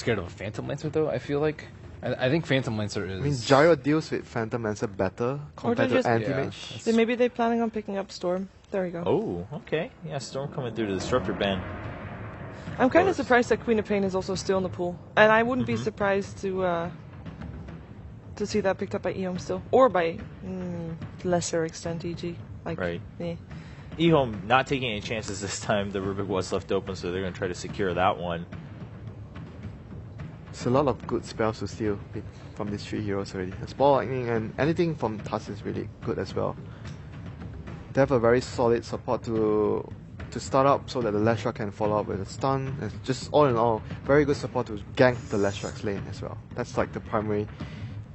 scared of a Phantom Lancer, though, I feel like. I think Phantom Lancer is... I mean, Gyro deals with Phantom Lancer better compared to Anti-Mage. Yeah, maybe they're planning on picking up Storm. There we go. Oh, okay. Yeah, Storm coming through to the Disruptor ban. I'm kind of surprised that Queen of Pain is also still in the pool. And I wouldn't be surprised to see that picked up by Ehome still. Or by lesser extent EG. Like, right. Yeah. Ehome not taking any chances this time. The Rubik was left open, so they're going to try to secure that one. It's a lot of good spells to steal from these three heroes already. Ball Lightning and anything from Tusk is really good as well. They have a very solid support to start up so that the Leshrac can follow up with a stun. It's just all in all, very good support to gank the Leshrac's lane as well. That's like the primary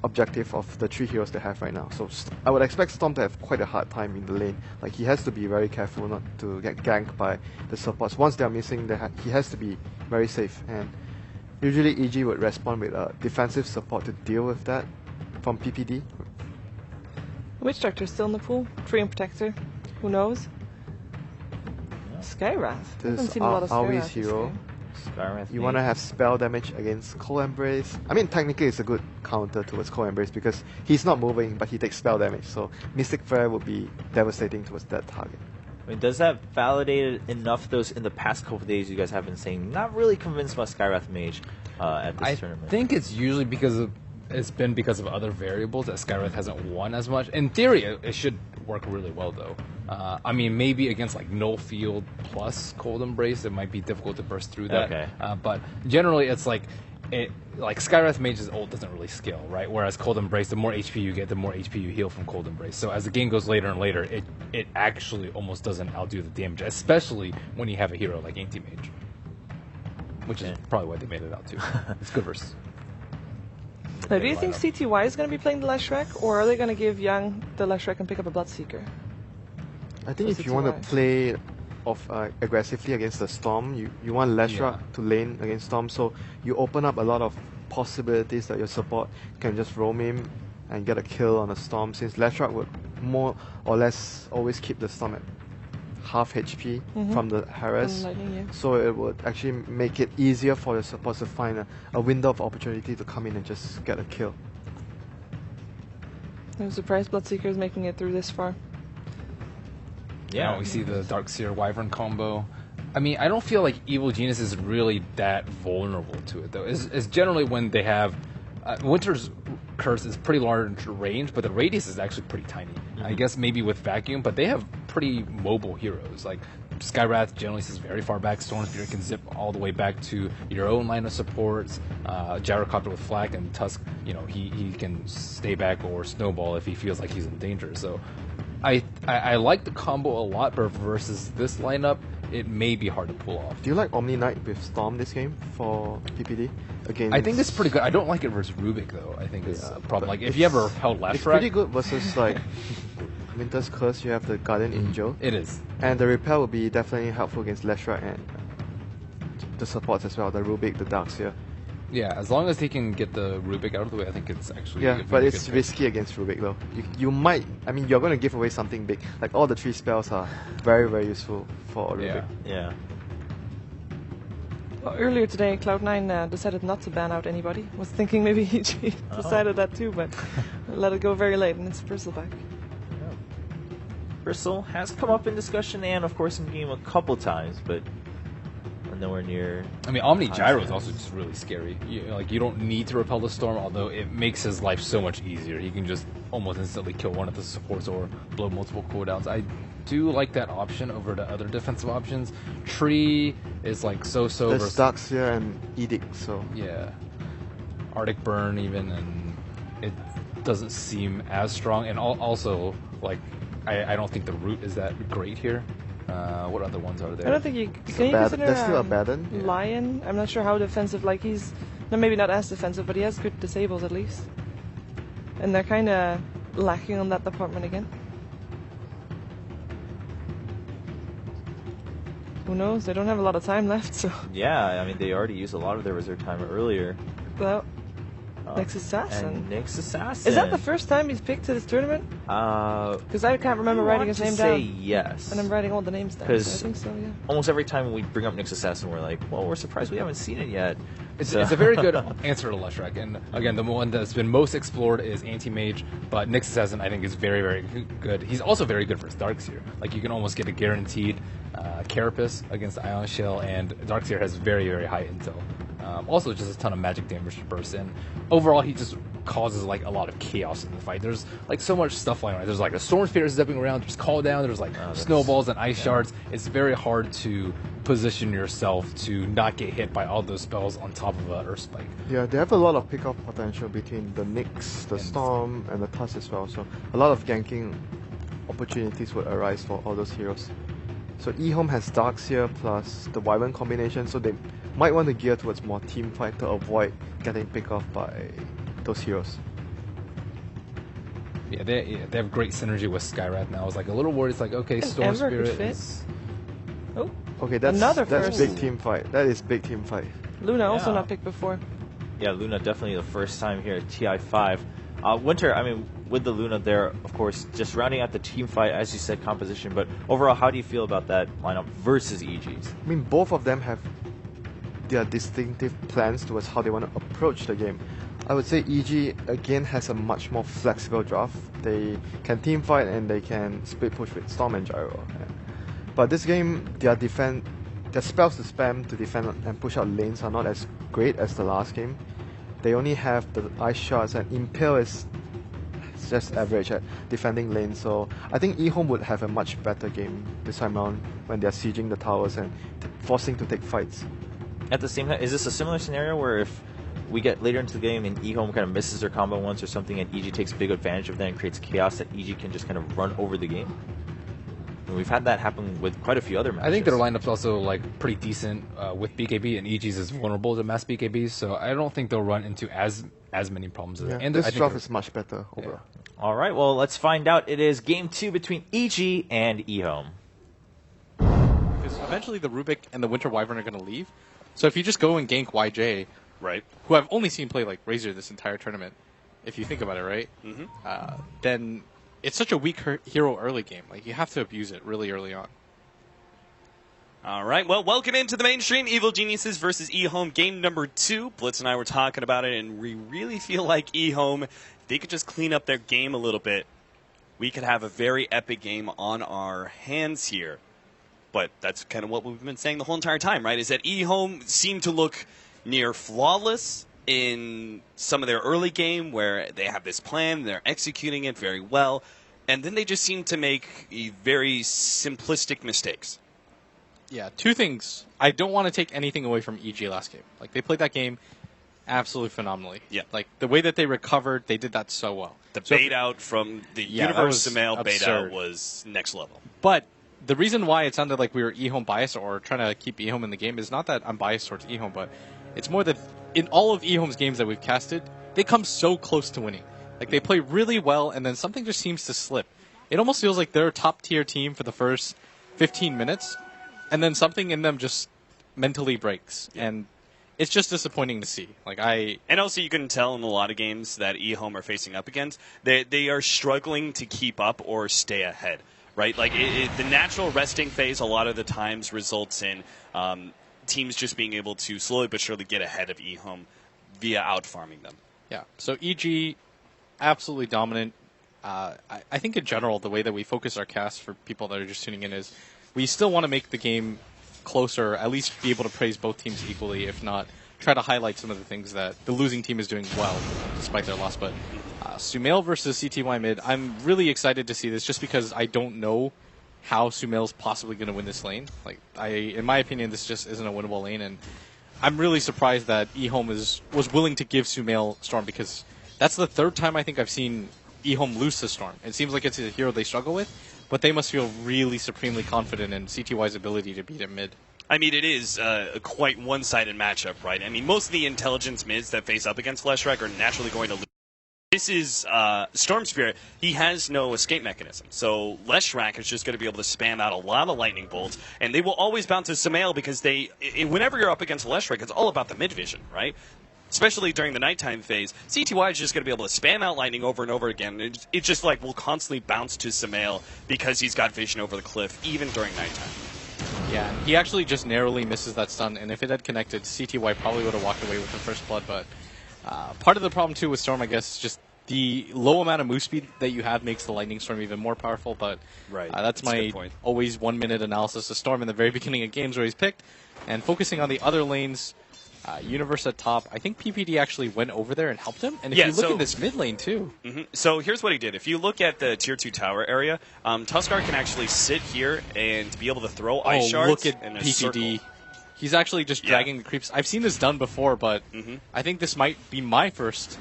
objective of the three heroes they have right now. So I would expect Storm to have quite a hard time in the lane. Like, he has to be very careful not to get ganked by the supports. Once they're missing, he has to be very safe. And usually EG would respond with a defensive support to deal with that from PPD. Witch Doctor still in the pool. Treant Protector. Who knows? Skywrath. I haven't seen a lot of Aoi's Skywrath hero. Skywrath You want to have spell damage against Cold Embrace. I mean, technically it's a good counter towards Cold Embrace because he's not moving, but he takes spell damage. So Mystic Flare would be devastating towards that target. I mean, does that validate enough? Those in the past couple of days, you guys have been saying not really convinced about Skywrath Mage at this tournament. I think it's usually because of other variables that Skywrath hasn't won as much. In theory, it should work really well, though. I mean, maybe against like Null Field plus Cold Embrace, it might be difficult to burst through that. Okay. But generally, it's like Skywrath Mage's ult doesn't really scale, right? Whereas Cold Embrace, the more HP you get, the more HP you heal from Cold Embrace. So as the game goes later and later, it actually almost doesn't outdo the damage, especially when you have a hero like Anti-Mage. Which is probably why they made it out, too. It's good versus... Now, do you think CTY is going to be playing the Leshrac, or are they going to give Young the Leshrac and pick up a Bloodseeker? I think if you want to play aggressively against the Storm, you want Leshrac to lane against Storm, so you open up a lot of possibilities that your support can just roam him and get a kill on a Storm, since Leshrac would more or less always keep the Storm at half HP from the harass, so it would actually make it easier for your supports to find a window of opportunity to come in and just get a kill. I'm surprised Bloodseeker is making it through this far. Yeah, now we see the Darkseer Wyvern combo. I mean, I don't feel like Evil Genius is really that vulnerable to it, though. It's generally when they have... Winter's Curse is pretty large range, but the radius is actually pretty tiny. I guess maybe with Vacuum, but they have pretty mobile heroes. Like Skywrath generally sits very far back. Storm Spirit can zip all the way back to your own line of supports. Gyrocopter with Flak and Tusk, he can stay back or snowball if he feels like he's in danger. So I like the combo a lot, but versus this lineup, it may be hard to pull off. Do you like Omni Knight with Storm this game for PPD? I think it's pretty good. I don't like it versus Rubik, though. I think it's a problem. Like, if you ever held Leshrac... It's pretty good versus, like, Winter's Curse, you have the Guardian Angel. It is. And the Repel would be definitely helpful against Leshrac and the supports as well, the Rubik, the Darkseer. Yeah, as long as he can get the Rubik out of the way, I think it's actually... Yeah, but it's risky against Rubik, though. You might... I mean, you're going to give away something big. Like, all the three spells are very, very useful for Rubik. Yeah. Well, earlier today, Cloud9 decided not to ban out anybody. Was thinking maybe EG decided that too, but let it go very late, and it's Bristleback. Yeah. Bristle has come up in discussion and, of course, in game a couple times, but nowhere near... I mean, Omni Gyro is also just really scary. You don't need to repel the Storm, although it makes his life so much easier. He can just almost instantly kill one of the supports or blow multiple cooldowns. I do like that option over the other defensive options. Tree is like so-so. There's Darkseer and Edict, so... Yeah. Arctic Burn even, and it doesn't seem as strong. And also, like, I don't think the root is that great here. What other ones are there? I don't think you can you consider there's still Abaddon. Lion. I'm not sure how defensive. Like maybe not as defensive, but he has good disables at least. And they're kind of lacking on that department again. Who knows? They don't have a lot of time left, so. Yeah, I mean they already used a lot of their reserve time earlier. Well. Nyx Assassin. And Nyx Assassin. Is that the first time he's picked to this tournament? Because I can't remember writing his name say down. yes. And I'm writing all the names down. So I think so, yeah. Almost every time we bring up Nyx Assassin, we're like, well, we're surprised we haven't seen it yet. It's a very good answer to Leshrac. And again, the one that's been most explored is Anti-Mage, but Nyx Assassin I think is very, very good. He's also very good for his Darkseer. Like, you can almost get a guaranteed Carapace against Ion Shell, and Darkseer has very, very high intel. Also, just a ton of magic damage to burst in. Overall, he just causes like a lot of chaos in the fight. There's like so much stuff flying around. There's like a Storm Spirit zipping around. There's Call Down. There's like snowballs and ice shards. It's very hard to position yourself to not get hit by all those spells on top of a Earth Spike. Yeah, they have a lot of pick-off potential between the Nyx, the Storm, and the Tusk as well. So a lot of ganking opportunities would arise for all those heroes. So eHome has Darkseer plus the Wyvern combination, so they might want to gear towards more team fight to avoid getting picked off by those heroes. Yeah, they have great synergy with Skyrath now. I was like a little worried. It's like, okay, Storm Ember could Spirit fit. is... Oh, Okay, that's Another that's first. big team fight. That is big team fight. Luna also Yeah. not picked before. Yeah, Luna definitely the first time here at TI5. Winter, I mean, with the Luna there, of course, just rounding out the team fight, as you said, composition. But overall, how do you feel about that lineup versus EG's? I mean, both of them have their distinctive plans towards how they want to approach the game. I would say EG again has a much more flexible draft. They can team fight and they can split push with Storm and Gyro. Yeah. But this game, their spells to spam to defend and push out lanes are not as great as the last game. They only have the ice shards, and Impale is just average at defending lanes. So I think eHome would have a much better game this time around when they're sieging the towers and forcing to take fights. At the same time, is this a similar scenario where if we get later into the game and eHome kind of misses their combo once or something and EG takes big advantage of that and creates chaos, that EG can just kind of run over the game? And we've had that happen with quite a few other matches. I think their lineup's also like pretty decent with BKB, and EG's is vulnerable to mass BKBs, so I don't think they'll run into as many problems. Yeah, And this I think draft they're- is much better overall. All right, well, let's find out. It is game 2 between EG and eHome. Because eventually the Rubik and the Winter Wyvern are going to leave. So if you just go and gank YJ, Right. who I've only seen play like Razor this entire tournament, if you think about it, right? Then it's such a weak hero early game. Like, you have to abuse it really early on. All right. Well, welcome into the mainstream. Evil Geniuses versus eHome, game number 2. Blitz and I were talking about it, and we really feel like eHome, if they could just clean up their game a little bit, we could have a very epic game on our hands here. But that's kind of what we've been saying the whole entire time, right? Is that eHome seemed to look near flawless in some of their early game where they have this plan, they're executing it very well, and then they just seem to make very simplistic mistakes. Yeah, two things. I don't want to take anything away from EG last game. Like, they played that game absolutely phenomenally. Yeah. Like, the way that they recovered, they did that so well. The So bait out from the Yeah, that Universe was Sumail bait out absurd. was next level. But the reason why it sounded like we were eHome biased or trying to keep eHome in the game is not that I'm biased towards eHome, but it's more that in all of eHome's games that we've casted, they come so close to winning. Like, they play really well, and then something just seems to slip. It almost feels like they're a top-tier team for the first 15 minutes, and then something in them just mentally breaks. Yeah. And it's just disappointing to see. And also, you can tell in a lot of games that eHome are facing up against, they are struggling to keep up or stay ahead, right? Like, the natural resting phase a lot of the times results in teams just being able to slowly but surely get ahead of eHome via out-farming them. Yeah. So EG, absolutely dominant. I think in general, the way that we focus our cast for people that are just tuning in is we still want to make the game closer, at least be able to praise both teams equally, if not try to highlight some of the things that the losing team is doing well, despite their loss. But Sumail versus CTY mid, I'm really excited to see this just because I don't know how Sumail's possibly going to win this lane. Like, in my opinion, this just isn't a winnable lane, and I'm really surprised that eHome was willing to give Sumail Storm, because that's the third time I think I've seen eHome lose to Storm. It seems like it's a hero they struggle with, but they must feel really supremely confident in CTY's ability to beat it mid. I mean, it is a quite one-sided matchup, right? I mean, most of the intelligence mids that face up against Leshrac are naturally going to lose. This is Storm Spirit. He has no escape mechanism. So Leshrac is just going to be able to spam out a lot of lightning bolts, and they will always bounce to Sumail because whenever you're up against Leshrac, it's all about the mid vision, right? especially during the nighttime phase, CTY is just going to be able to spam out lightning over and over again. It just like will constantly bounce to Sumail because he's got vision over the cliff, even during nighttime. Yeah, he actually just narrowly misses that stun, and if it had connected, CTY probably would have walked away with the first blood, but part of the problem too with Storm, I guess, is just the low amount of move speed that you have makes the Lightning Storm even more powerful, but that's my always 1 minute analysis of Storm in the very beginning of games where he's picked. And focusing on the other lanes, Universe at top, I think PPD actually went over there and helped him. And if you look in this mid lane too. So here's what he did. If you look at the tier 2 tower area, Tuskar can actually sit here and be able to throw ice shards look at in a PPD. circle. He's actually just dragging the creeps. I've seen this done before, but I think this might be my first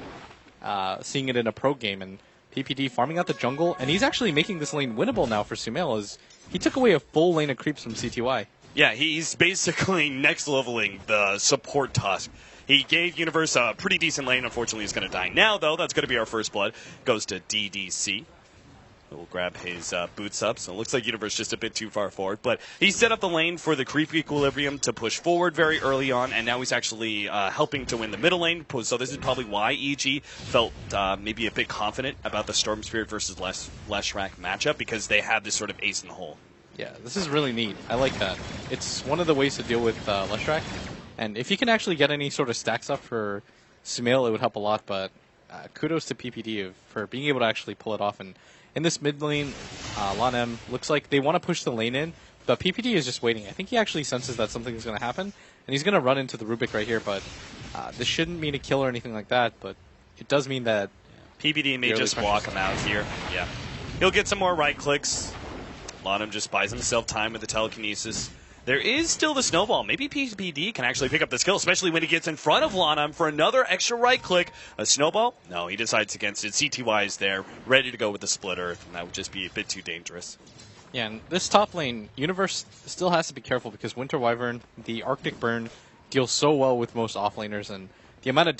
seeing it in a pro game. And PPD farming out the jungle, and he's actually making this lane winnable now for Sumail, as he took away a full lane of creeps from CTY. Yeah, he's basically next leveling the support Tusk. He gave Universe a pretty decent lane. Unfortunately, he's going to die now, though. That's going to be our first blood. Goes to DDC. We'll grab his boots up. So it looks like Universe just a bit too far forward. But he set up the lane for the creep equilibrium to push forward very early on, and now he's actually helping to win the middle lane. So this is probably why EG felt maybe a bit confident about the Storm Spirit versus Leshrac matchup, because they have this sort of ace in the hole. Yeah, this is really neat. I like that. It's one of the ways to deal with Leshrac. And if you can actually get any sort of stacks up for Sumail, it would help a lot. But kudos to PPD for being able to actually pull it off. And in this mid lane, Lanem looks like they want to push the lane in, but PPD is just waiting. I think he actually senses that something's going to happen, and he's going to run into the Rubik right here. But this shouldn't mean a kill or anything like that, but it does mean that PPD may just walk him out here. Yeah, he'll get some more right clicks. Lanem just buys himself time with the telekinesis. There is still the snowball. Maybe PPD can actually pick up this kill, especially when he gets in front of Lanem for another extra right click. A snowball? No, he decides against it. CTY is there, ready to go with the splitter, and that would just be a bit too dangerous. Yeah, and this top lane, Universe still has to be careful because Winter Wyvern, the Arctic Burn, deals so well with most offlaners, and the amount of